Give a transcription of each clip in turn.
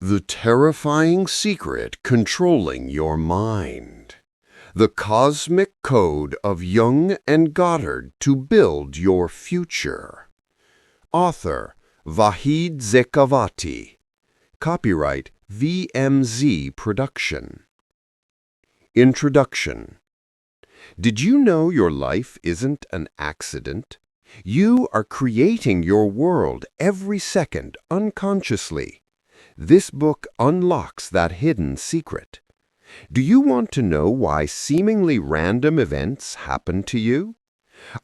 The terrifying secret controlling your mind. The cosmic code of Jung and Goddard to build your future. Author Vahid Zekavati. Copyright VMZ Production. Introduction. Did you know your life isn't an accident? You are creating your world every second unconsciously. This book unlocks that hidden secret. Do you want to know why seemingly random events happen to you?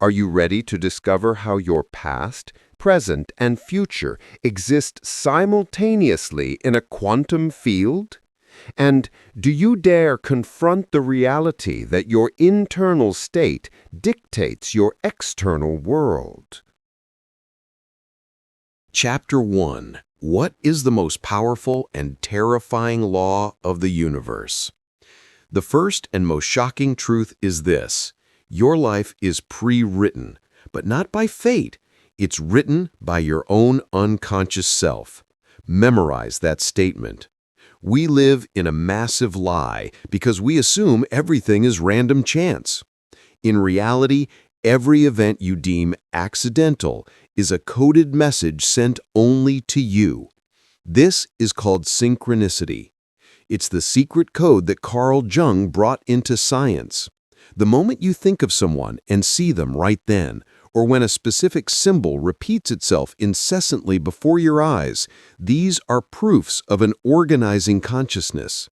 Are you ready to discover how your past, present, and future exist simultaneously in a quantum field? And do you dare confront the reality that your internal state dictates your external world? Chapter 1. What is the most powerful and terrifying law of the universe? The first and most shocking truth is this: your life is pre-written, but not by fate. It's written by your own unconscious self. Memorize that statement. We live in a massive lie because we assume everything is random chance. In reality, every event you deem accidental is a coded message sent only to you. This is called synchronicity. It's the secret code that Carl Jung brought into science. The moment you think of someone and see them right then, or when a specific symbol repeats itself incessantly before your eyes, these are proofs of an organizing consciousness.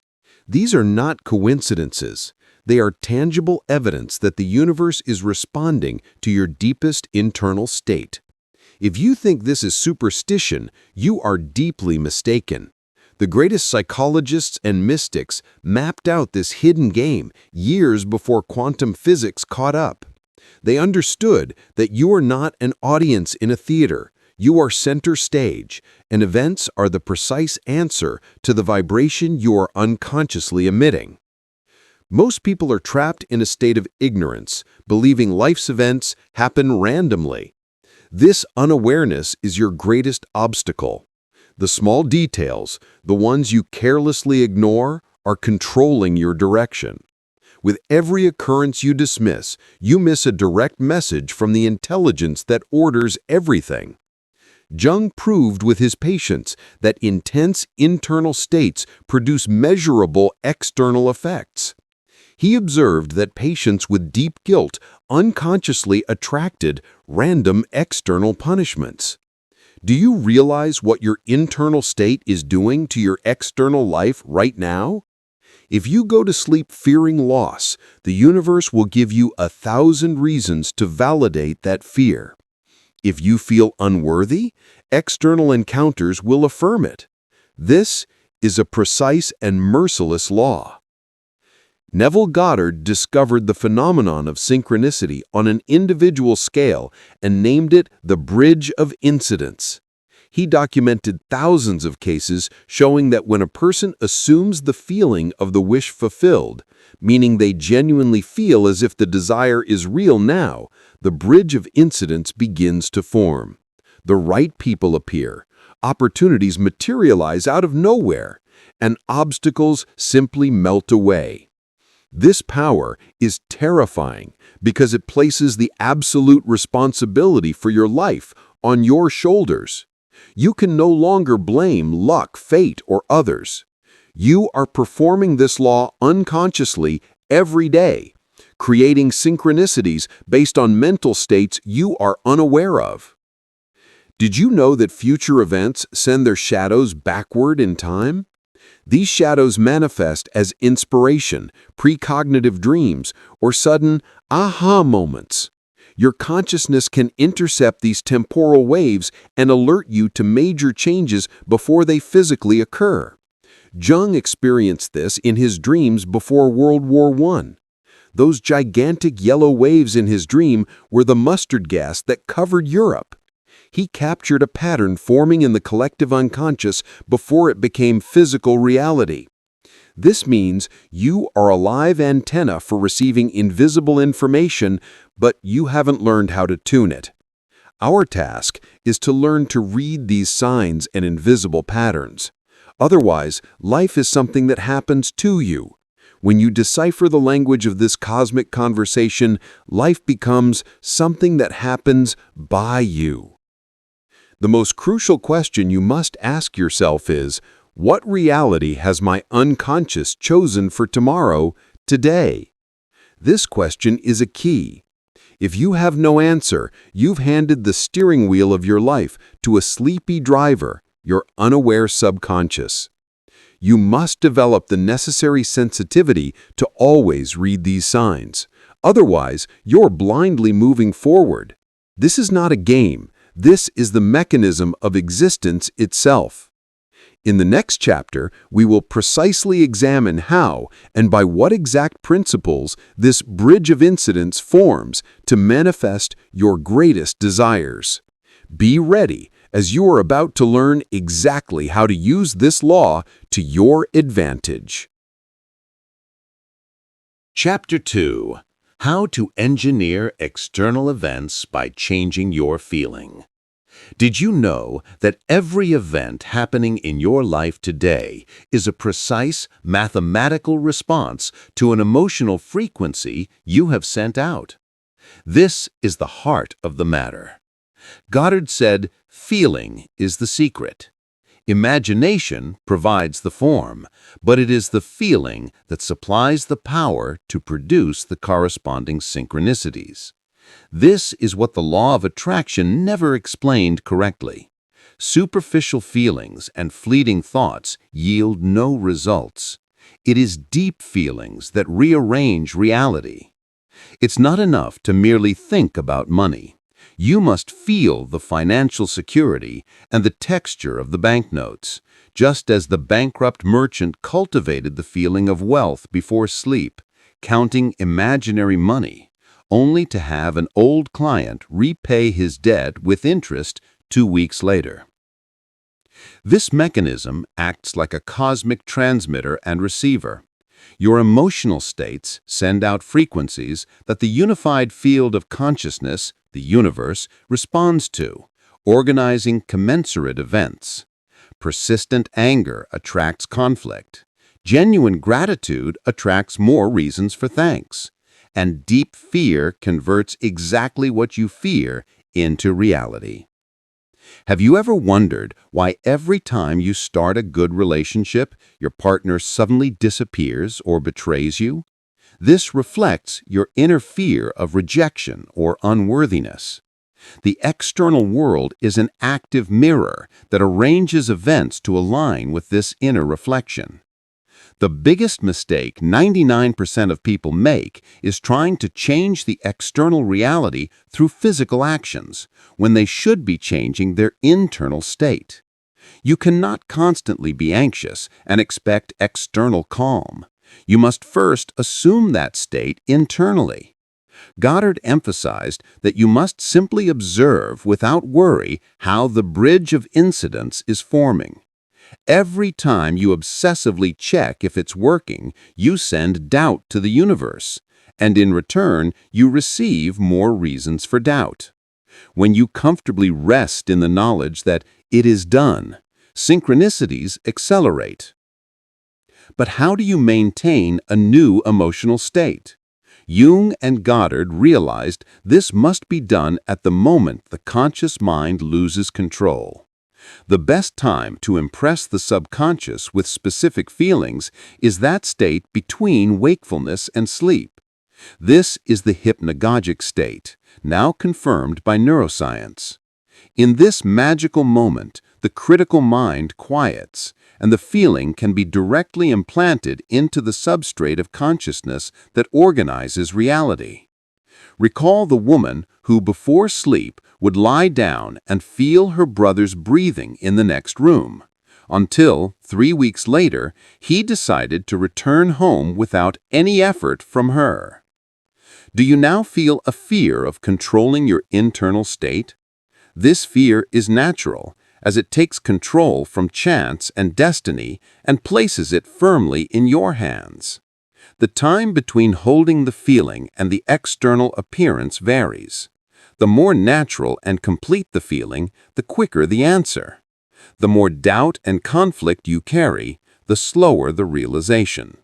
These are not coincidences. They are tangible evidence that the universe is responding to your deepest internal state. If you think this is superstition, you are deeply mistaken. The greatest psychologists and mystics mapped out this hidden game years before quantum physics caught up. They understood that you are not an audience in a theater. You are center stage, and events are the precise answer to the vibration you are unconsciously emitting. Most people are trapped in a state of ignorance, believing life's events happen randomly. This unawareness is your greatest obstacle. The small details, the ones you carelessly ignore, are controlling your direction. With every occurrence you dismiss, you miss a direct message from the intelligence that orders everything. Jung proved with his patients that intense internal states produce measurable external effects. He observed that patients with deep guilt unconsciously attracted random external punishments. Do you realize what your internal state is doing to your external life right now? If you go to sleep fearing loss, the universe will give you 1,000 reasons to validate that fear. If you feel unworthy, external encounters will affirm it. This is a precise and merciless law. Neville Goddard discovered the phenomenon of synchronicity on an individual scale and named it the bridge of incidence. He documented thousands of cases showing that when a person assumes the feeling of the wish fulfilled, meaning they genuinely feel as if the desire is real now, the bridge of incidence begins to form. The right people appear, opportunities materialize out of nowhere, and obstacles simply melt away. This power is terrifying because it places the absolute responsibility for your life on your shoulders. You can no longer blame luck, fate, or others. You are performing this law unconsciously every day, creating synchronicities based on mental states you are unaware of. Did you know that future events send their shadows backward in time? These shadows manifest as inspiration, precognitive dreams, or sudden aha moments. Your consciousness can intercept these temporal waves and alert you to major changes before they physically occur. Jung experienced this in his dreams before World War I. Those gigantic yellow waves in his dream were the mustard gas that covered Europe. He captured a pattern forming in the collective unconscious before it became physical reality. This means you are a live antenna for receiving invisible information, but you haven't learned how to tune it. Our task is to learn to read these signs and invisible patterns. Otherwise, life is something that happens to you. When you decipher the language of this cosmic conversation, life becomes something that happens by you. The most crucial question you must ask yourself is, what reality has my unconscious chosen for tomorrow, today? This question is a key. If you have no answer, you've handed the steering wheel of your life to a sleepy driver, your unaware subconscious. You must develop the necessary sensitivity to always read these signs. Otherwise, you're blindly moving forward. This is not a game. This is the mechanism of existence itself. In the next chapter, we will precisely examine how and by what exact principles this bridge of incidents forms to manifest your greatest desires. Be ready, as you are about to learn exactly how to use this law to your advantage. Chapter 2. How to Engineer External Events by Changing Your Feeling. Did you know that every event happening in your life today is a precise mathematical response to an emotional frequency you have sent out? This is the heart of the matter. Goddard said, "Feeling is the secret. Imagination provides the form, but it is the feeling that supplies the power to produce the corresponding synchronicities." This is what the law of attraction never explained correctly. Superficial feelings and fleeting thoughts yield no results. It is deep feelings that rearrange reality. It's not enough to merely think about money. You must feel the financial security and the texture of the banknotes, just as the bankrupt merchant cultivated the feeling of wealth before sleep, counting imaginary money, only to have an old client repay his debt with interest 2 weeks later. This mechanism acts like a cosmic transmitter and receiver. Your emotional states send out frequencies that the unified field of consciousness, the universe, responds to, organizing commensurate events. Persistent anger attracts conflict. Genuine gratitude attracts more reasons for thanks. And deep fear converts exactly what you fear into reality. Have you ever wondered why every time you start a good relationship, your partner suddenly disappears or betrays you? This reflects your inner fear of rejection or unworthiness. The external world is an active mirror that arranges events to align with this inner reflection. The biggest mistake 99% of people make is trying to change the external reality through physical actions, when they should be changing their internal state. You cannot constantly be anxious and expect external calm. You must first assume that state internally. Goddard emphasized that you must simply observe without worry how the bridge of incidents is forming. Every time you obsessively check if it's working, you send doubt to the universe, and in return, you receive more reasons for doubt. When you comfortably rest in the knowledge that it is done, synchronicities accelerate. But how do you maintain a new emotional state? Jung and Goddard realized this must be done at the moment the conscious mind loses control. The best time to impress the subconscious with specific feelings is that state between wakefulness and sleep. This is the hypnagogic state, now confirmed by neuroscience. In this magical moment, the critical mind quiets, and the feeling can be directly implanted into the substrate of consciousness that organizes reality. Recall the woman who before sleep would lie down and feel her brother's breathing in the next room, until 3 weeks later he decided to return home without any effort from her. Do you now feel a fear of controlling your internal state? This fear is natural, as it takes control from chance and destiny and places it firmly in your hands. The time between holding the feeling and the external appearance varies. The more natural and complete the feeling, the quicker the answer. The more doubt and conflict you carry, the slower the realization.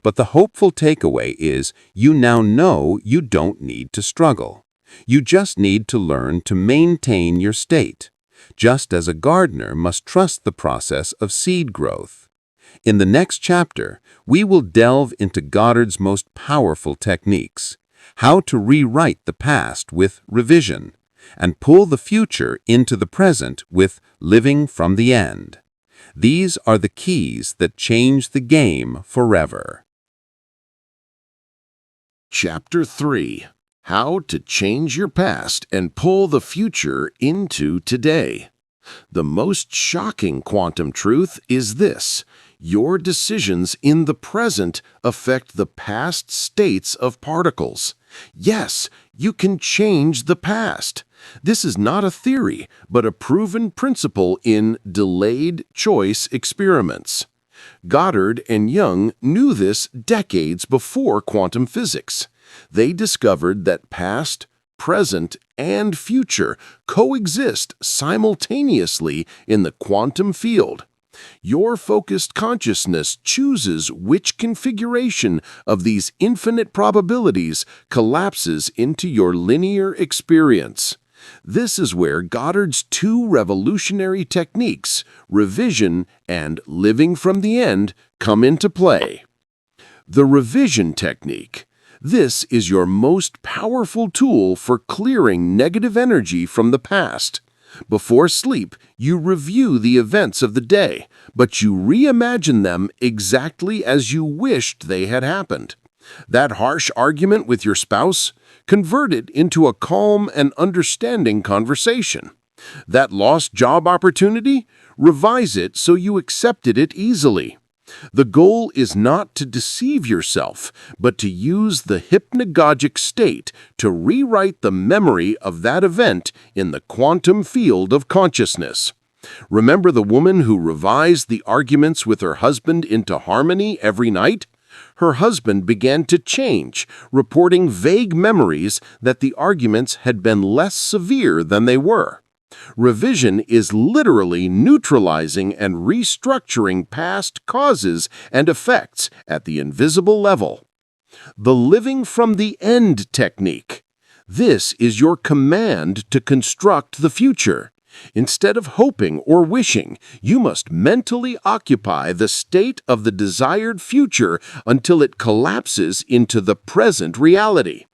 But the hopeful takeaway is you now know you don't need to struggle. You just need to learn to maintain your state, just as a gardener must trust the process of seed growth. In the next chapter, we will delve into Goddard's most powerful techniques, how to rewrite the past with revision, and pull the future into the present with living from the end. These are the keys that change the game forever. Chapter 3. How to change your past and pull the future into today. The most shocking quantum truth is this: your decisions in the present affect the past states of particles. Yes, you can change the past. This is not a theory, but a proven principle in delayed choice experiments. Goddard and Jung knew this decades before quantum physics. They discovered that past, present, and future coexist simultaneously in the quantum field. Your focused consciousness chooses which configuration of these infinite probabilities collapses into your linear experience. This is where Goddard's two revolutionary techniques, revision and living from the end, come into play. The revision technique. This is your most powerful tool for clearing negative energy from the past. Before sleep, you review the events of the day, but you reimagine them exactly as you wished they had happened. That harsh argument with your spouse, convert it into a calm and understanding conversation. That lost job opportunity, revise it so you accepted it easily. The goal is not to deceive yourself, but to use the hypnagogic state to rewrite the memory of that event in the quantum field of consciousness. Remember the woman who revised the arguments with her husband into harmony every night? Her husband began to change, reporting vague memories that the arguments had been less severe than they were. Revision is literally neutralizing and restructuring past causes and effects at the invisible level. The living from the end technique. This is your command to construct the future. Instead of hoping or wishing, you must mentally occupy the state of the desired future until it collapses into the present reality.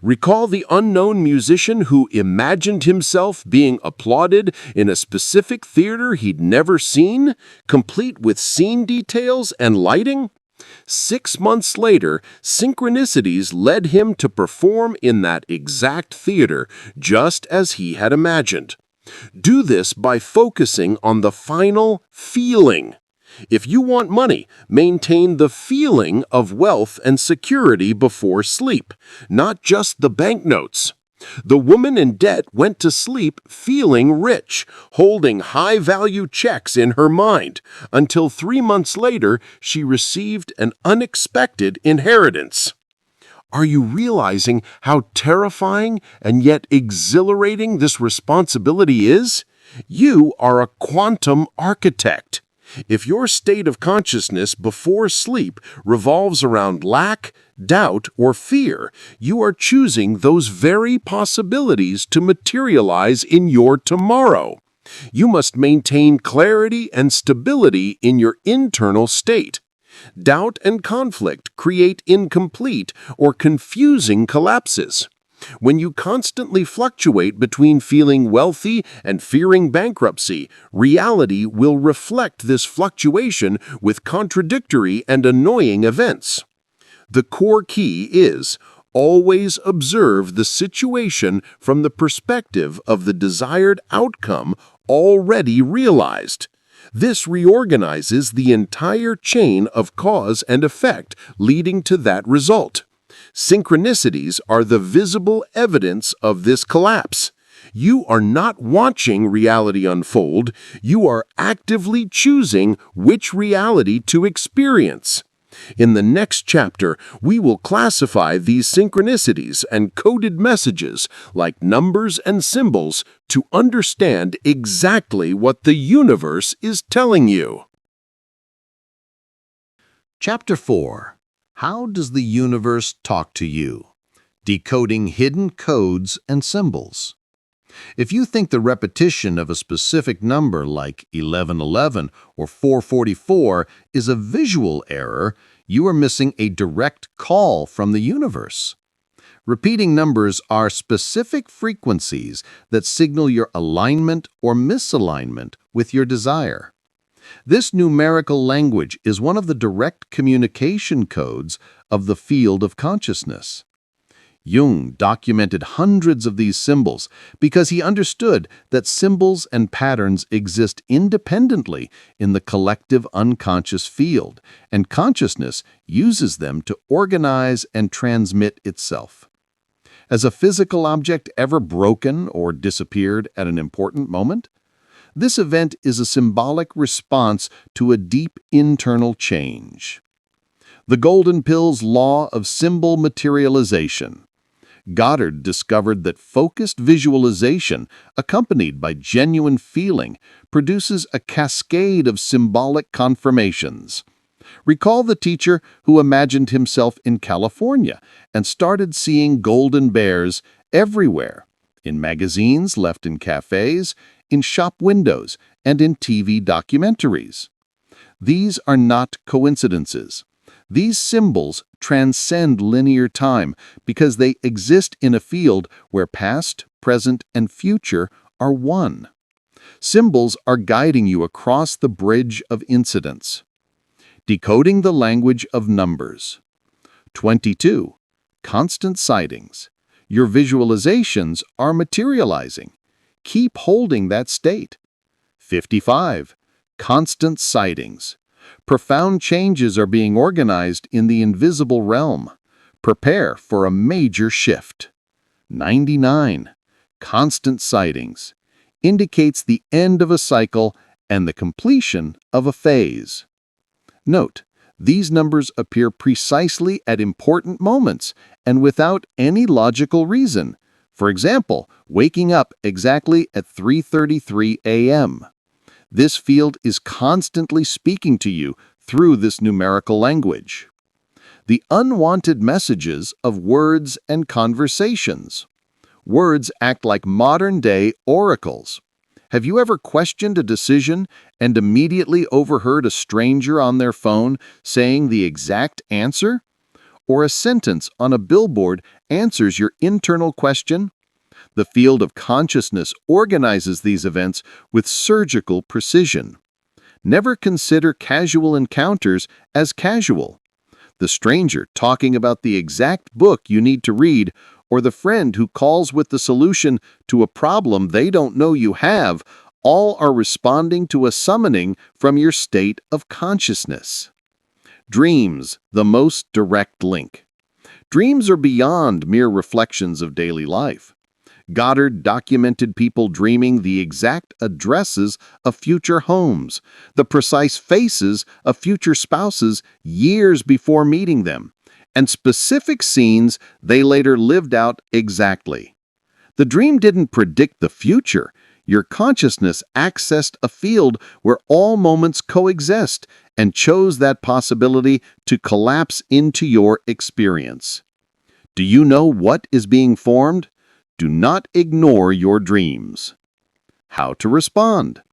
Recall the unknown musician who imagined himself being applauded in a specific theater he'd never seen, complete with scene details and lighting? 6 months later, synchronicities led him to perform in that exact theater, just as he had imagined. Do this by focusing on the final feeling. If you want money, maintain the feeling of wealth and security before sleep, not just the banknotes. The woman in debt went to sleep feeling rich, holding high-value checks in her mind, until 3 months later she received an unexpected inheritance. Are you realizing how terrifying and yet exhilarating this responsibility is? You are a quantum architect. If your state of consciousness before sleep revolves around lack, doubt, or fear, you are choosing those very possibilities to materialize in your tomorrow. You must maintain clarity and stability in your internal state. Doubt and conflict create incomplete or confusing collapses. When you constantly fluctuate between feeling wealthy and fearing bankruptcy, reality will reflect this fluctuation with contradictory and annoying events. The core key is always observe the situation from the perspective of the desired outcome already realized. This reorganizes the entire chain of cause and effect leading to that result. Synchronicities are the visible evidence of this collapse. You are not watching reality unfold, you are actively choosing which reality to experience. In the next chapter, we will classify these synchronicities and coded messages, like numbers and symbols, to understand exactly what the universe is telling you. Chapter 4. How does the universe talk to you? Decoding hidden codes and symbols. If you think the repetition of a specific number like 1111 or 444 is a visual error, you are missing a direct call from the universe. Repeating numbers are specific frequencies that signal your alignment or misalignment with your desire. This numerical language is one of the direct communication codes of the field of consciousness. Jung documented hundreds of these symbols because he understood that symbols and patterns exist independently in the collective unconscious field, and consciousness uses them to organize and transmit itself. Has a physical object ever broken or disappeared at an important moment? This event is a symbolic response to a deep internal change. The Golden Pill's law of symbol materialization. Goddard discovered that focused visualization, accompanied by genuine feeling, produces a cascade of symbolic confirmations. Recall the teacher who imagined himself in California and started seeing golden bears everywhere, in magazines left in cafes, in shop windows, and in TV documentaries. These are not coincidences. These symbols transcend linear time because they exist in a field where past, present, and future are one. Symbols are guiding you across the bridge of incidents. Decoding the language of numbers. 22. Constant sightings. Your visualizations are materializing. Keep holding that state. 55. Constant sightings. Profound changes are being organized in the invisible realm. Prepare for a major shift. 99. Constant sightings. Indicates the end of a cycle and the completion of a phase. Note, these numbers appear precisely at important moments and without any logical reason. For example, waking up exactly at 3:33 a.m. This field is constantly speaking to you through this numerical language. The unwanted messages of words and conversations. Words act like modern-day oracles. Have you ever questioned a decision and immediately overheard a stranger on their phone saying the exact answer? Or a sentence on a billboard answers your internal question? The field of consciousness organizes these events with surgical precision. Never consider casual encounters as casual. The stranger talking about the exact book you need to read, or the friend who calls with the solution to a problem they don't know you have, all are responding to a summoning from your state of consciousness. Dreams, the most direct link. Dreams are beyond mere reflections of daily life. Goddard documented people dreaming the exact addresses of future homes, the precise faces of future spouses years before meeting them, and specific scenes they later lived out exactly. The dream didn't predict the future. Your consciousness accessed a field where all moments coexist and chose that possibility to collapse into your experience. Do you know what is being formed? Do not ignore your dreams. How to respond.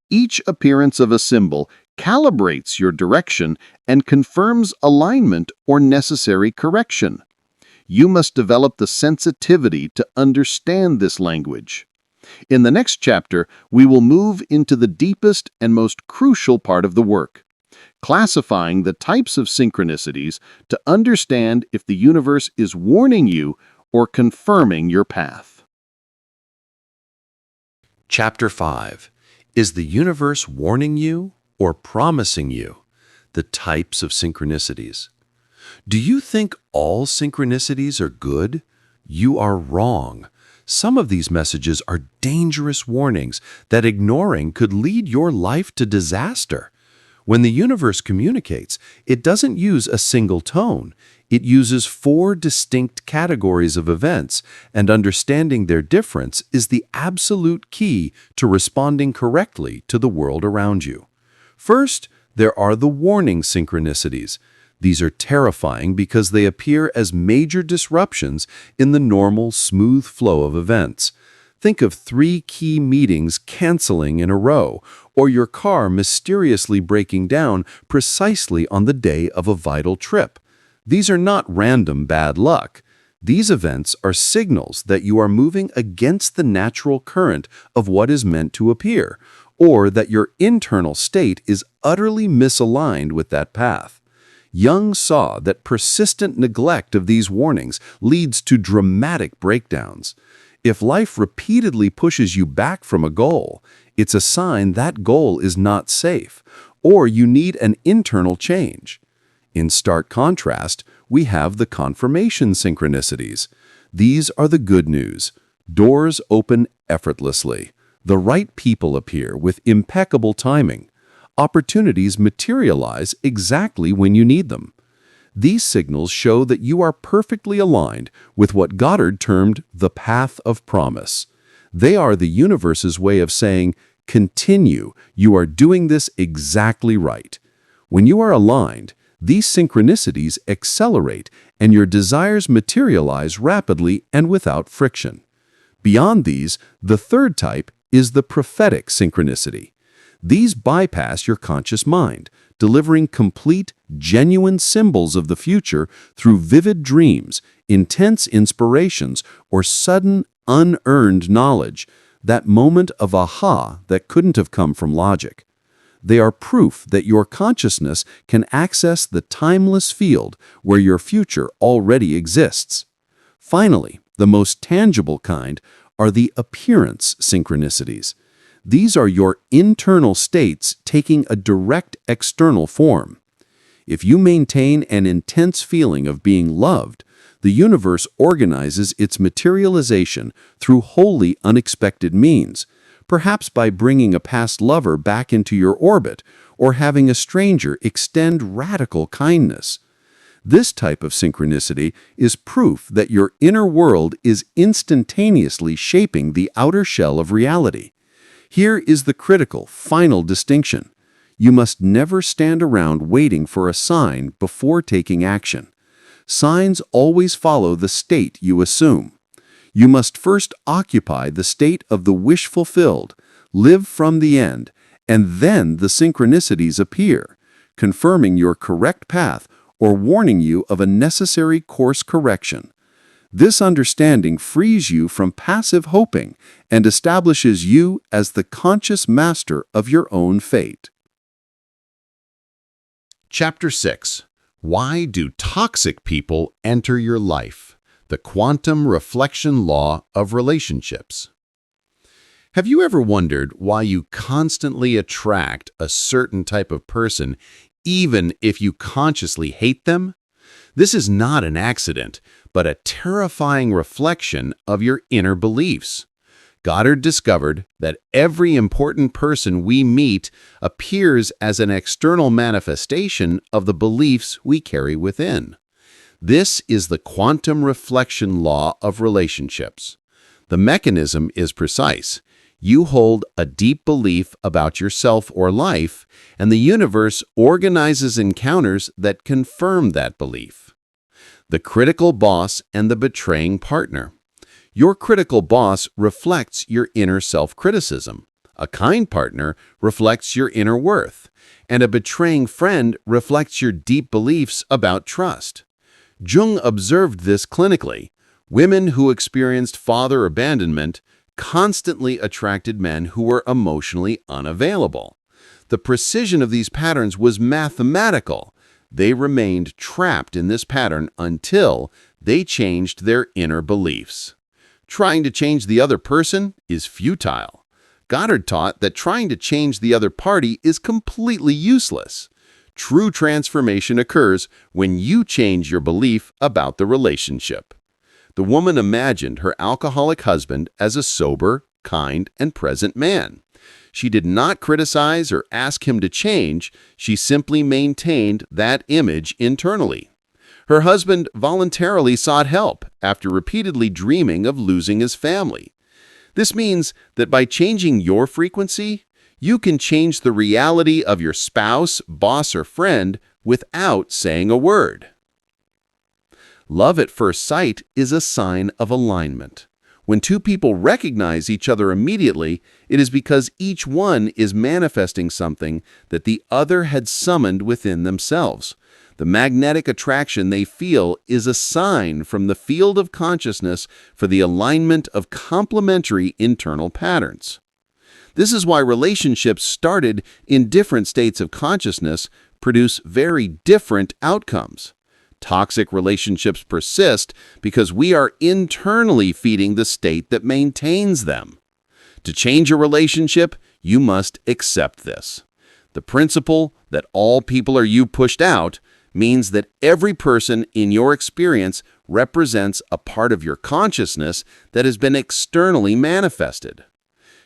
Each appearance of a symbol calibrates your direction and confirms alignment or necessary correction. You must develop the sensitivity to understand this language. In the next chapter, we will move into the deepest and most crucial part of the work, classifying the types of synchronicities to understand if the universe is warning you or confirming your path. Chapter 5. Is the universe warning you or promising you? The types of synchronicities. Do you think all synchronicities are good? You are wrong. Some of these messages are dangerous warnings that ignoring could lead your life to disaster. When the universe communicates, it doesn't use a single tone. It uses 4 distinct categories of events, and understanding their difference is the absolute key to responding correctly to the world around you. First, there are the warning synchronicities. These are terrifying because they appear as major disruptions in the normal, smooth flow of events. Think of 3 key meetings canceling in a row, or your car mysteriously breaking down precisely on the day of a vital trip. These are not random bad luck. These events are signals that you are moving against the natural current of what is meant to appear, or that your internal state is utterly misaligned with that path. Jung saw that persistent neglect of these warnings leads to dramatic breakdowns. If life repeatedly pushes you back from a goal, it's a sign that goal is not safe, or you need an internal change. In stark contrast, we have the confirmation synchronicities. These are the good news. Doors open effortlessly. The right people appear with impeccable timing. Opportunities materialize exactly when you need them. These signals show that you are perfectly aligned with what Goddard termed the path of promise. They are the universe's way of saying, continue, you are doing this exactly right. When you are aligned, these synchronicities accelerate and your desires materialize rapidly and without friction. Beyond these, the third type is the prophetic synchronicity. These bypass your conscious mind, delivering complete, genuine symbols of the future through vivid dreams, intense inspirations, or sudden, unearned knowledge, that moment of aha that couldn't have come from logic. They are proof that your consciousness can access the timeless field where your future already exists. Finally, the most tangible kind are the appearance synchronicities. These are your internal states taking a direct external form. If you maintain an intense feeling of being loved, the universe organizes its materialization through wholly unexpected means, perhaps by bringing a past lover back into your orbit or having a stranger extend radical kindness. This type of synchronicity is proof that your inner world is instantaneously shaping the outer shell of reality. Here is the critical, final distinction. You must never stand around waiting for a sign before taking action. Signs always follow the state you assume. You must first occupy the state of the wish fulfilled, live from the end, and then the synchronicities appear, confirming your correct path or warning you of a necessary course correction. This understanding frees you from passive hoping and establishes you as the conscious master of your own fate. Chapter 6. Why do toxic people enter your life? The quantum reflection law of relationships. Have you ever wondered why you constantly attract a certain type of person even if you consciously hate them? This is not an accident, but a terrifying reflection of your inner beliefs. Goddard discovered that every important person we meet appears as an external manifestation of the beliefs we carry within. This is the quantum reflection law of relationships. The mechanism is precise. You hold a deep belief about yourself or life, and the universe organizes encounters that confirm that belief. The critical boss and the betraying partner. Your critical boss reflects your inner self-criticism. A kind partner reflects your inner worth, and a betraying friend reflects your deep beliefs about trust. Jung observed this clinically. Women who experienced father abandonment constantly attracted men who were emotionally unavailable. The precision of these patterns was mathematical. They remained trapped in this pattern until they changed their inner beliefs. Trying to change the other person is futile. Goddard taught that trying to change the other party is completely useless. True transformation occurs when you change your belief about the relationship. The woman imagined her alcoholic husband as a sober, kind, and present man. She did not criticize or ask him to change. She simply maintained that image internally. Her husband voluntarily sought help after repeatedly dreaming of losing his family. This means that by changing your frequency, you can change the reality of your spouse, boss, or friend without saying a word. Love at first sight is a sign of alignment. When two people recognize each other immediately, it is because each one is manifesting something that the other had summoned within themselves. The magnetic attraction they feel is a sign from the field of consciousness for the alignment of complementary internal patterns. This is why relationships started in different states of consciousness produce very different outcomes. Toxic relationships persist because we are internally feeding the state that maintains them. To change a relationship, you must accept this. The principle that all people are you pushed out means that every person in your experience represents a part of your consciousness that has been externally manifested.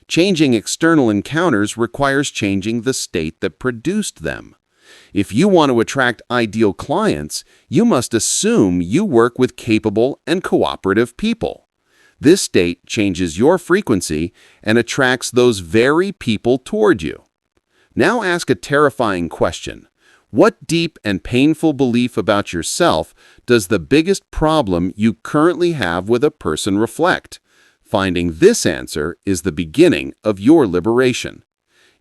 Changing external encounters requires changing the state that produced them. If you want to attract ideal clients, you must assume you work with capable and cooperative people. This state changes your frequency and attracts those very people toward you. Now ask a terrifying question. What deep and painful belief about yourself does the biggest problem you currently have with a person reflect? Finding this answer is the beginning of your liberation.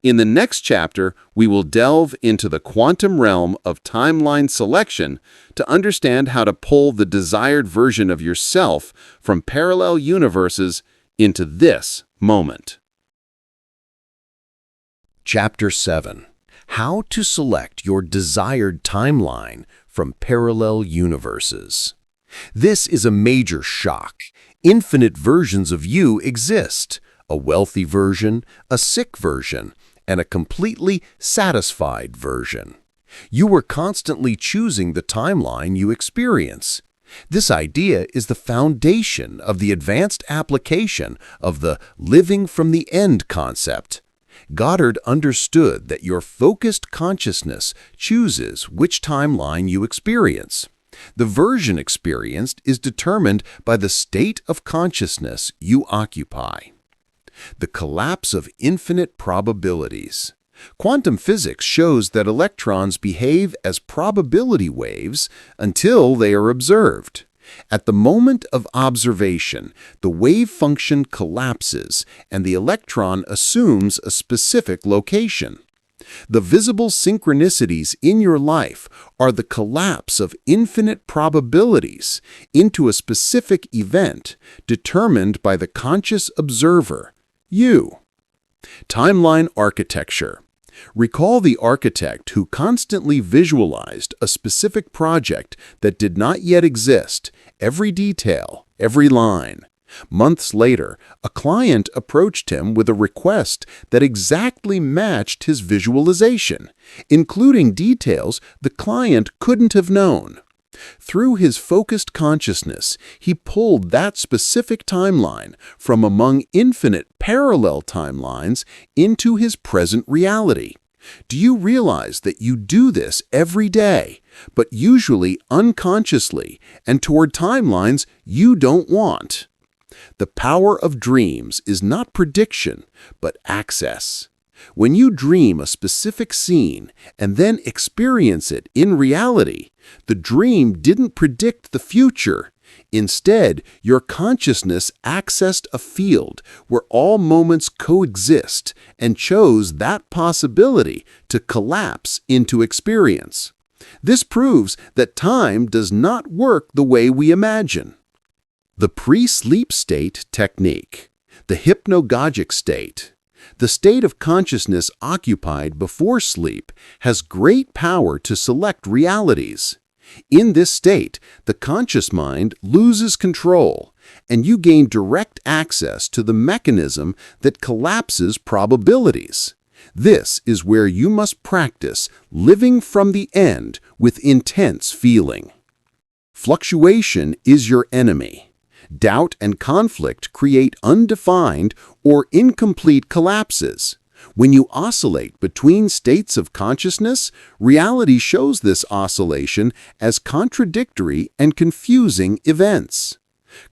In the next chapter, we will delve into the quantum realm of timeline selection to understand how to pull the desired version of yourself from parallel universes into this moment. Chapter 7. How to select your desired timeline from parallel universes. This is a major shock. Infinite versions of you exist. A wealthy version, a sick version, and a completely satisfied version. You are constantly choosing the timeline you experience. This idea is the foundation of the advanced application of the living from the end concept. Goddard understood that your focused consciousness chooses which timeline you experience. The version experienced is determined by the state of consciousness you occupy. The collapse of infinite probabilities. Quantum physics shows that electrons behave as probability waves until they are observed. At the moment of observation, the wave function collapses and the electron assumes a specific location. The visible synchronicities in your life are the collapse of infinite probabilities into a specific event determined by the conscious observer, you. Timeline architecture. Recall the architect who constantly visualized a specific project that did not yet exist, every detail, every line. Months later, a client approached him with a request that exactly matched his visualization, including details the client couldn't have known. Through his focused consciousness, he pulled that specific timeline from among infinite parallel timelines into his present reality. Do you realize that you do this every day, but usually unconsciously and toward timelines you don't want? The power of dreams is not prediction, but access. When you dream a specific scene and then experience it in reality, the dream didn't predict the future. Instead, your consciousness accessed a field where all moments coexist and chose that possibility to collapse into experience. This proves that time does not work the way we imagine. The pre-sleep state technique. The hypnagogic state. The state of consciousness occupied before sleep has great power to select realities. In this state, the conscious mind loses control, and you gain direct access to the mechanism that collapses probabilities. This is where you must practice living from the end with intense feeling. Fluctuation is your enemy. Doubt and conflict create undefined or incomplete collapses. When you oscillate between states of consciousness, reality shows this oscillation as contradictory and confusing events.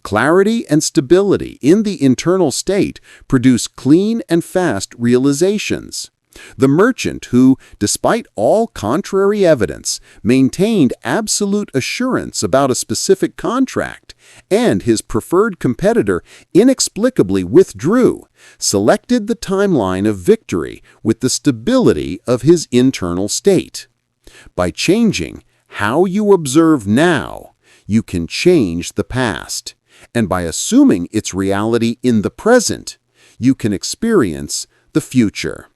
Clarity and stability in the internal state produce clean and fast realizations. The merchant who, despite all contrary evidence, maintained absolute assurance about a specific contract, and his preferred competitor inexplicably withdrew, selected the timeline of victory with the stability of his internal state. By changing how you observe now, you can change the past, and by assuming its reality in the present, you can experience the future.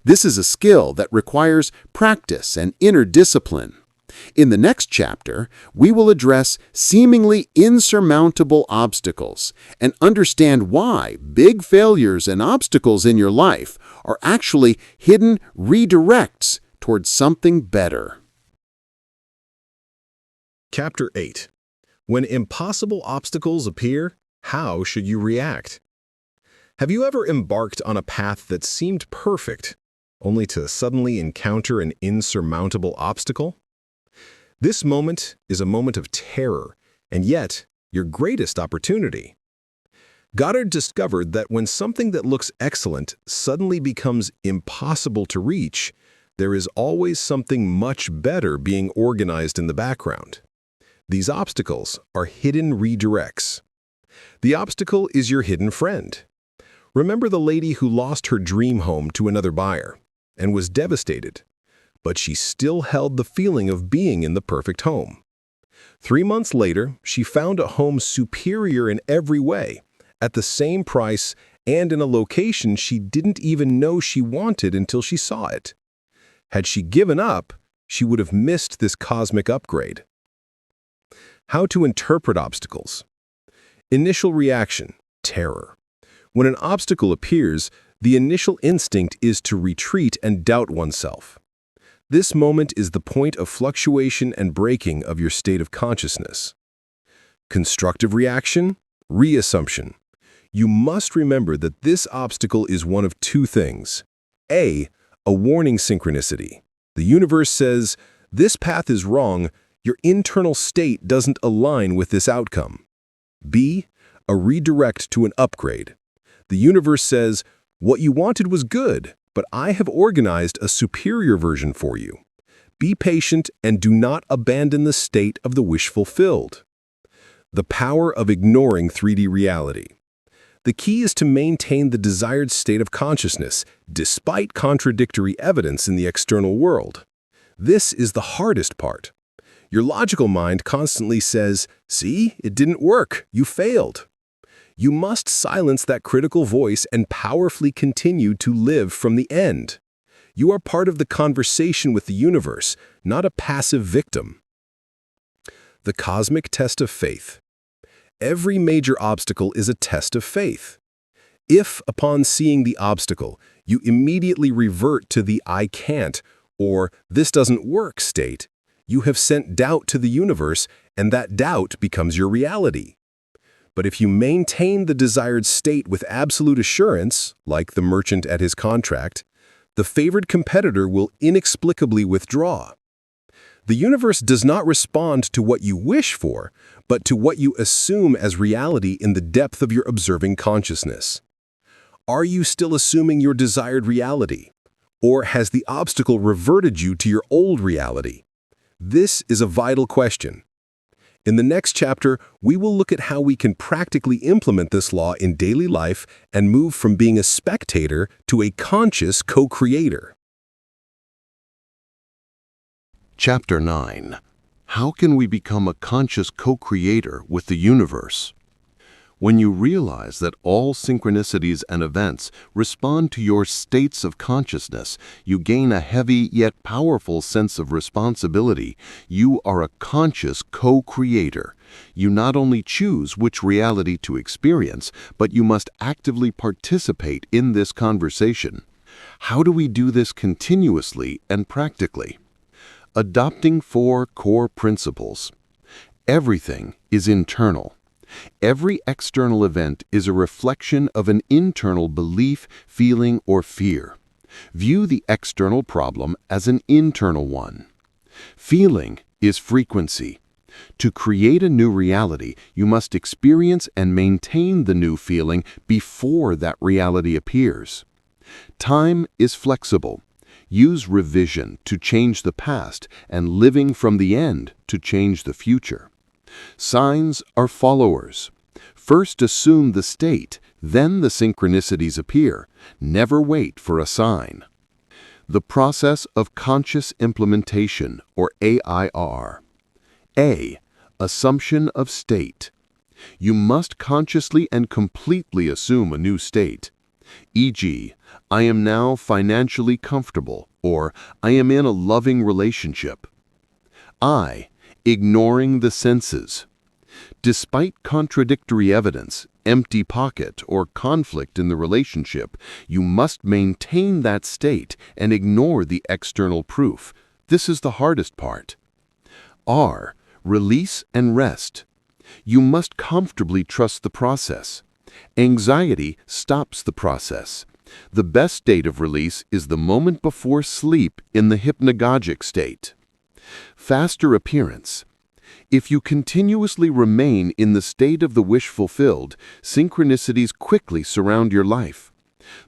This is a skill that requires practice and inner discipline. In the next chapter, we will address seemingly insurmountable obstacles and understand why big failures and obstacles in your life are actually hidden redirects towards something better. Chapter 8. When impossible obstacles appear, how should you react? Have you ever embarked on a path that seemed perfect, only to suddenly encounter an insurmountable obstacle? This moment is a moment of terror, and yet your greatest opportunity. Goddard discovered that when something that looks excellent suddenly becomes impossible to reach, there is always something much better being organized in the background. These obstacles are hidden redirects. The obstacle is your hidden friend. Remember the lady who lost her dream home to another buyer and was devastated, but she still held the feeling of being in the perfect home. 3 months later, she found a home superior in every way, at the same price and in a location she didn't even know she wanted until she saw it. Had she given up, she would have missed this cosmic upgrade. How to interpret obstacles. Initial reaction, terror. When an obstacle appears, the initial instinct is to retreat and doubt oneself. This moment is the point of fluctuation and breaking of your state of consciousness. Constructive reaction, reassumption. You must remember that this obstacle is one of two things. A warning synchronicity. The universe says, this path is wrong, your internal state doesn't align with this outcome. B, a redirect to an upgrade. The universe says, what you wanted was good, but I have organized a superior version for you. Be patient and do not abandon the state of the wish fulfilled. The power of ignoring 3D reality. The key is to maintain the desired state of consciousness, despite contradictory evidence in the external world. This is the hardest part. Your logical mind constantly says, see, it didn't work, you failed. You must silence that critical voice and powerfully continue to live from the end. You are part of the conversation with the universe, not a passive victim. The cosmic test of faith. Every major obstacle is a test of faith. If, upon seeing the obstacle, you immediately revert to the I can't or this doesn't work state, you have sent doubt to the universe, and that doubt becomes your reality. But if you maintain the desired state with absolute assurance, like the merchant at his contract, the favored competitor will inexplicably withdraw. The universe does not respond to what you wish for, but to what you assume as reality in the depth of your observing consciousness. Are you still assuming your desired reality? Or has the obstacle reverted you to your old reality? This is a vital question. In the next chapter, we will look at how we can practically implement this law in daily life and move from being a spectator to a conscious co-creator. Chapter 9. How can we become a conscious co-creator with the universe? When you realize that all synchronicities and events respond to your states of consciousness, you gain a heavy yet powerful sense of responsibility. You are a conscious co-creator. You not only choose which reality to experience, but you must actively participate in this conversation. How do we do this continuously and practically? Adopting 4 core principles. Everything is internal. Every external event is a reflection of an internal belief, feeling, or fear. View the external problem as an internal one. Feeling is frequency. To create a new reality, you must experience and maintain the new feeling before that reality appears. Time is flexible. Use revision to change the past and living from the end to change the future. Signs are followers. First assume the state, then the synchronicities appear. Never wait for a sign. The process of conscious implementation, or AIR. A. Assumption of state. You must consciously and completely assume a new state. E.g., I am now financially comfortable, or I am in a loving relationship. I. Ignoring the senses. Despite contradictory evidence, empty pocket, or conflict in the relationship, you must maintain that state and ignore the external proof. This is the hardest part. R. Release and rest. You must comfortably trust the process. Anxiety stops the process. The best state of release is the moment before sleep in the hypnagogic state. Faster appearance. If you continuously remain in the state of the wish fulfilled, synchronicities quickly surround your life.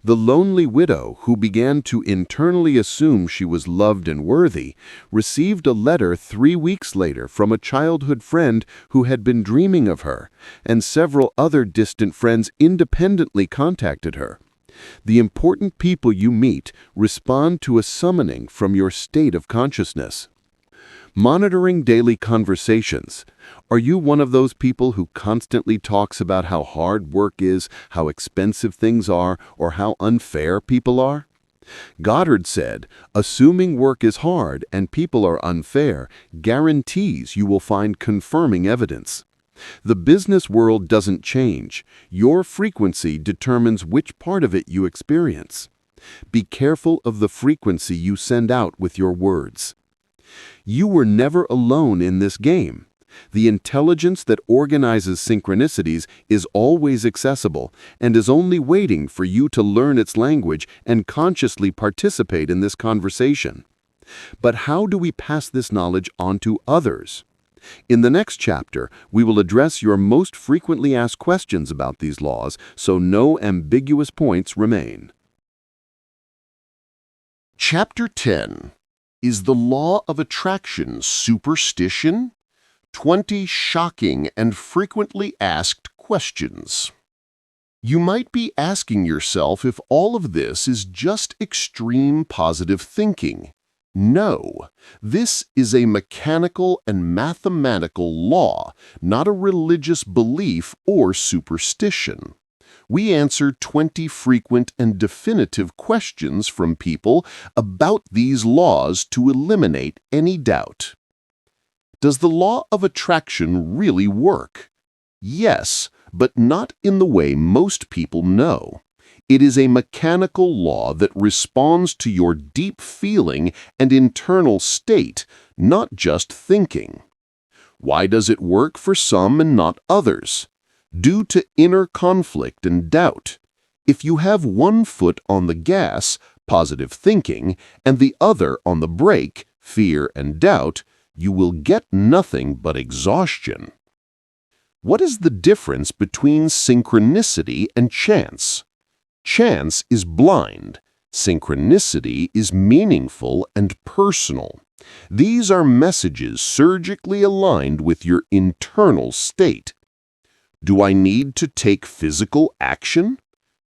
The lonely widow who began to internally assume she was loved and worthy received a letter 3 weeks later from a childhood friend who had been dreaming of her, and several other distant friends independently contacted her. The important people you meet respond to a summoning from your state of consciousness. Monitoring daily conversations. Are you one of those people who constantly talks about how hard work is, how expensive things are, or how unfair people are? Goddard said, assuming work is hard and people are unfair guarantees you will find confirming evidence. The business world doesn't change. Your frequency determines which part of it you experience. Be careful of the frequency you send out with your words. You were never alone in this game. The intelligence that organizes synchronicities is always accessible and is only waiting for you to learn its language and consciously participate in this conversation. But how do we pass this knowledge on to others? In the next chapter, we will address your most frequently asked questions about these laws, so no ambiguous points remain. Chapter 10. Is the law of attraction superstition? 20 shocking and frequently asked questions. You might be asking yourself if all of this is just extreme positive thinking. No, this is a mechanical and mathematical law, not a religious belief or superstition. We answer 20 frequent and definitive questions from people about these laws to eliminate any doubt. Does the law of attraction really work? Yes, but not in the way most people know. It is a mechanical law that responds to your deep feeling and internal state, not just thinking. Why does it work for some and not others? Due to inner conflict and doubt. If you have one foot on the gas, positive thinking, and the other on the brake, fear and doubt, you will get nothing but exhaustion. What is the difference between synchronicity and chance? Chance is blind. Synchronicity is meaningful and personal. These are messages surgically aligned with your internal state. Do I need to take physical action?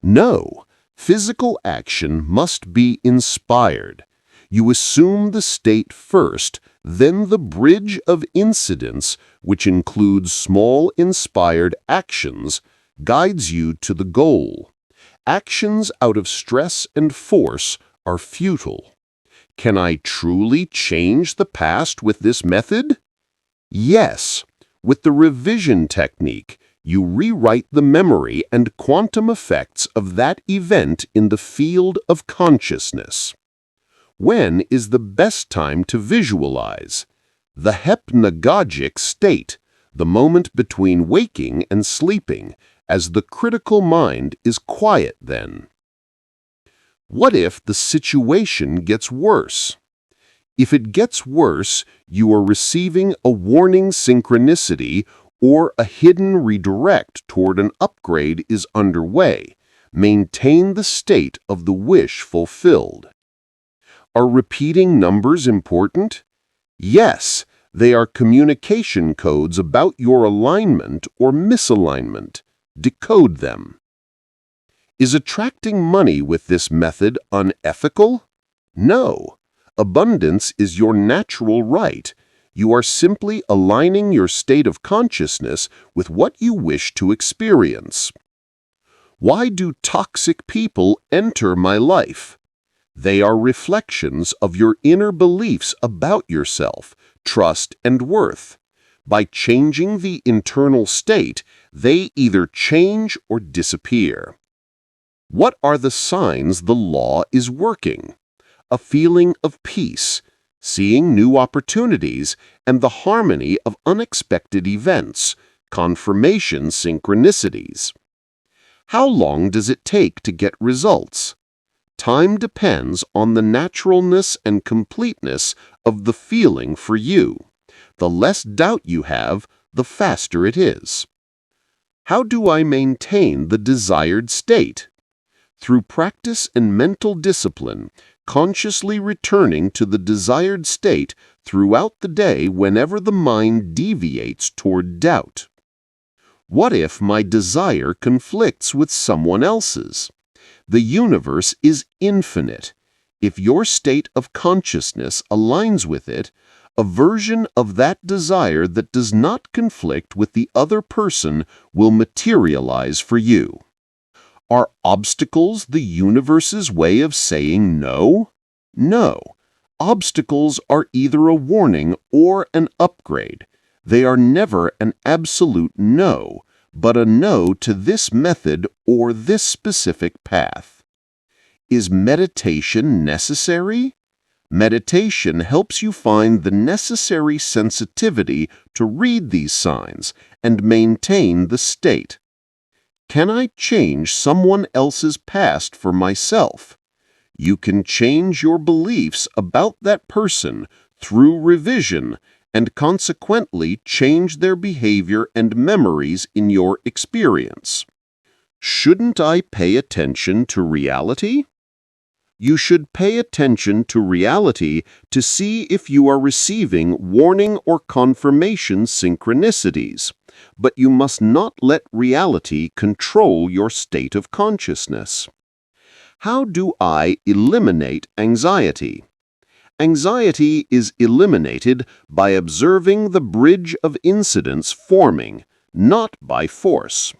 No. Physical action must be inspired. You assume the state first, then the bridge of incidents, which includes small inspired actions, guides you to the goal. Actions out of stress and force are futile. Can I truly change the past with this method? Yes. With the revision technique, you rewrite the memory and quantum effects of that event in the field of consciousness. When is the best time to visualize? The hypnagogic state, the moment between waking and sleeping, as the critical mind is quiet then. What if the situation gets worse? If it gets worse, you are receiving a warning synchronicity or a hidden redirect toward an upgrade is underway. Maintain the state of the wish fulfilled. Are repeating numbers important? Yes, they are communication codes about your alignment or misalignment. Decode them. Is attracting money with this method unethical? No. Abundance is your natural right. You are simply aligning your state of consciousness with what you wish to experience. Why do toxic people enter my life? They are reflections of your inner beliefs about yourself, trust, and worth. By changing the internal state, they either change or disappear. What are the signs the law is working? A feeling of peace, seeing new opportunities, and the harmony of unexpected events, confirmation synchronicities. How long does it take to get results? Time depends on the naturalness and completeness of the feeling for you. The less doubt you have, the faster it is. How do I maintain the desired state? Through practice and mental discipline, consciously returning to the desired state throughout the day whenever the mind deviates toward doubt. What if my desire conflicts with someone else's? The universe is infinite. If your state of consciousness aligns with it, a version of that desire that does not conflict with the other person will materialize for you. Are obstacles the universe's way of saying no? No. Obstacles are either a warning or an upgrade. They are never an absolute no, but a no to this method or this specific path. Is meditation necessary? Meditation helps you find the necessary sensitivity to read these signs and maintain the state. Can I change someone else's past for myself? You can change your beliefs about that person through revision and consequently change their behavior and memories in your experience. Shouldn't I pay attention to reality? You should pay attention to reality to see if you are receiving warning or confirmation synchronicities, but you must not let reality control your state of consciousness. How do I eliminate anxiety? Anxiety is eliminated by observing the bridge of incidents forming, not by force.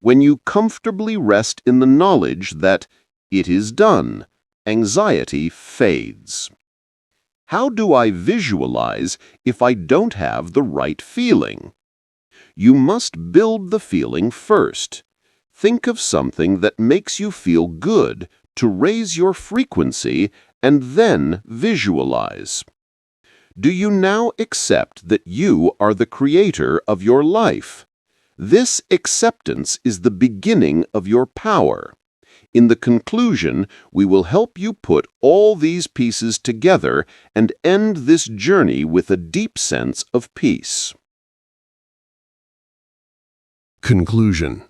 When you comfortably rest in the knowledge that it is done, anxiety fades. How do I visualize if I don't have the right feeling? You must build the feeling first. Think of something that makes you feel good to raise your frequency and then visualize. Do you now accept that you are the creator of your life? This acceptance is the beginning of your power. In the conclusion, we will help you put all these pieces together and end this journey with a deep sense of peace. Conclusion.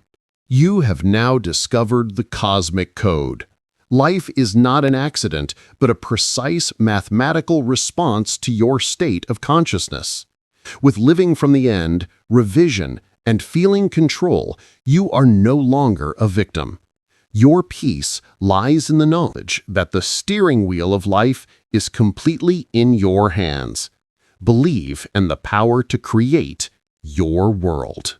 You have now discovered the cosmic code. Life is not an accident, but a precise mathematical response to your state of consciousness. With living from the end, revision, and feeling control, you are no longer a victim. Your peace lies in the knowledge that the steering wheel of life is completely in your hands. Believe in the power to create your world.